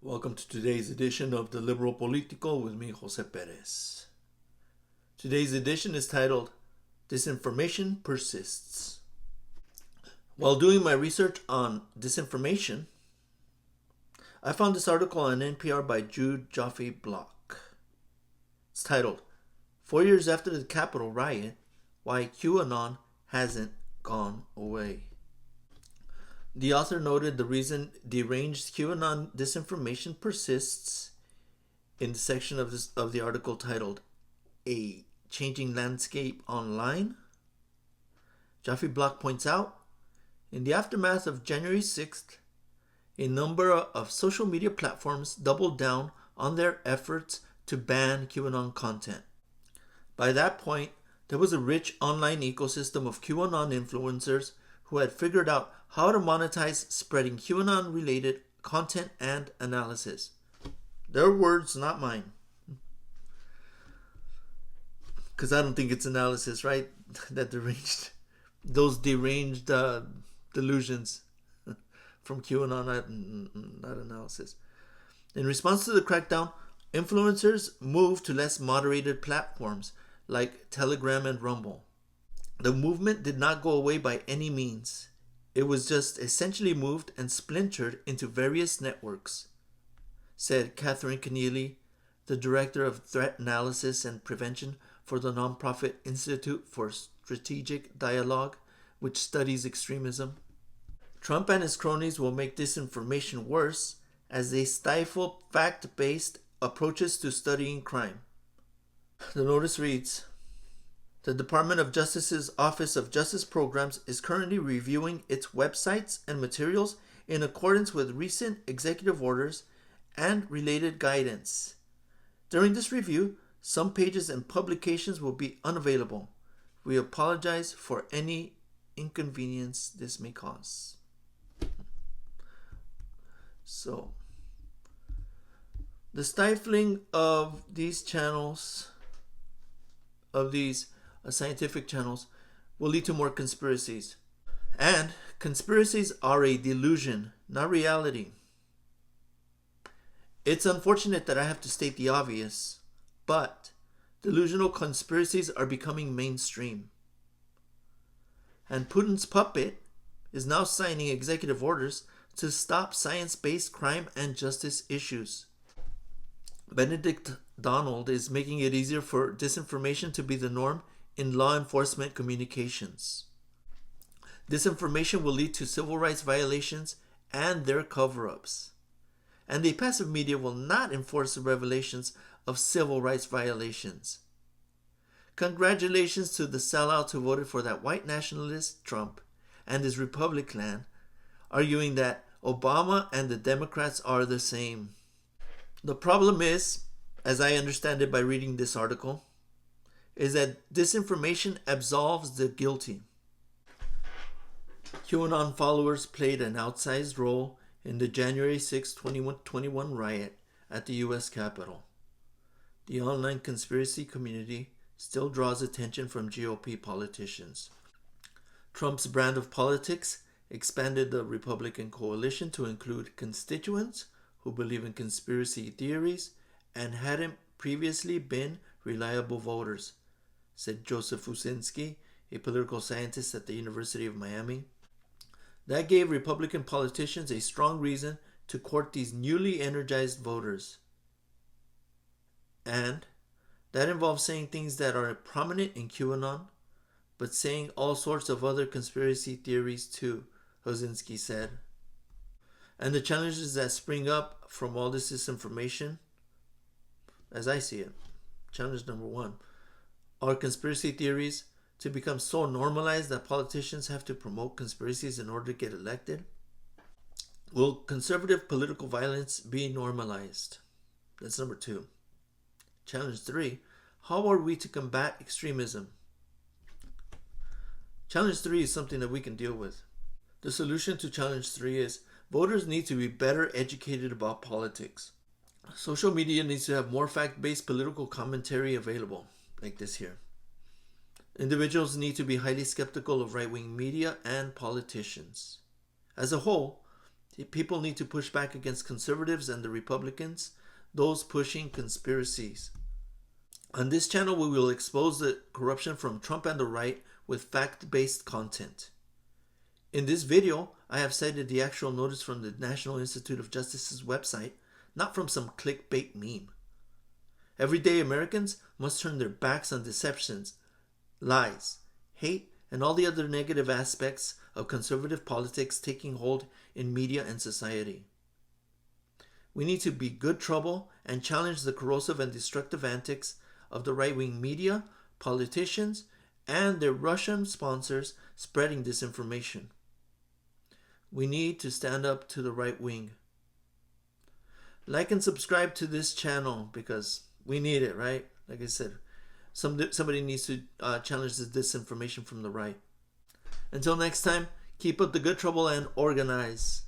Welcome to today's edition of the Liberal Politico with me, Jose Perez. Today's edition is titled Disinformation Persists. While doing my research on disinformation, I found this article on NPR by Jude Joffe Block. It's titled 4 Years After the Capitol Riot, Why QAnon Hasn't Gone Away. The author noted the reason deranged QAnon disinformation persists in the section of the article titled A Changing Landscape Online. Joffe Block points out, in the aftermath of January 6th, a number of social media platforms doubled down on their efforts to ban QAnon content. By that point, there was a rich online ecosystem of QAnon influencers who had figured out how to monetize spreading QAnon-related content and analysis. Their words, not mine. Because I don't think it's analysis, right? Those deranged delusions from QAnon, not analysis. In response to the crackdown, influencers moved to less moderated platforms like Telegram and Rumble. The movement did not go away by any means. It was just essentially moved and splintered into various networks, said Catherine Keneally, the director of threat analysis and prevention for the nonprofit Institute for Strategic Dialogue, which studies extremism. Trump and his cronies will make disinformation worse as they stifle fact-based approaches to studying crime. The notice reads, the Department of Justice's Office of Justice Programs is currently reviewing its websites and materials in accordance with recent executive orders and related guidance. During this review, some pages and publications will be unavailable. We apologize for any inconvenience this may cause. So, the stifling of these channels, of these scientific channels, will lead to more conspiracies. And conspiracies are a delusion, not reality. It's unfortunate that I have to state the obvious, but delusional conspiracies are becoming mainstream. And Putin's puppet is now signing executive orders to stop science-based crime and justice issues. Benedict Donald is making it easier for disinformation to be the norm in law enforcement communications. Disinformation will lead to civil rights violations and their cover-ups. And the passive media will not enforce the revelations of civil rights violations. Congratulations to the sellouts who voted for that white nationalist Trump and his Republic clan, arguing that Obama and the Democrats are the same. The problem is, as I understand it by reading this article, is that disinformation absolves the guilty. QAnon followers played an outsized role in the January 6, 2021 riot at the U.S. Capitol. The online conspiracy community still draws attention from GOP politicians. Trump's brand of politics expanded the Republican coalition to include constituents who believe in conspiracy theories and hadn't previously been reliable voters, said Joseph Usinski, a political scientist at the University of Miami. That gave Republican politicians a strong reason to court these newly energized voters. And that involves saying things that are prominent in QAnon, but saying all sorts of other conspiracy theories too, Usinski said. And the challenges that spring up from all this disinformation, as I see it, challenge number one, are conspiracy theories to become so normalized that politicians have to promote conspiracies in order to get elected? Will conservative political violence be normalized? That's number two. Challenge three, how are we to combat extremism? Challenge three is something that we can deal with. The solution to challenge three is voters need to be better educated about politics. Social media needs to have more fact-based political commentary available, like this here. Individuals need to be highly skeptical of right-wing media and politicians. As a whole, People need to push back against conservatives and the Republicans, those pushing conspiracies. On this channel, we will expose the corruption from Trump and the right with fact-based content. In this video, I have cited the actual notice from the National Institute of Justice's website, not from some clickbait meme. Everyday Americans must turn their backs on deceptions, lies, hate, and all the other negative aspects of conservative politics taking hold in media and society. We need to be good trouble and challenge the corrosive and destructive antics of the right-wing media, politicians, and their Russian sponsors spreading disinformation. We need to stand up to the right wing. Like and subscribe to this channel because we need it, right? Like I said, somebody needs to challenge the disinformation from the right. Until next time, keep up the good trouble and organize.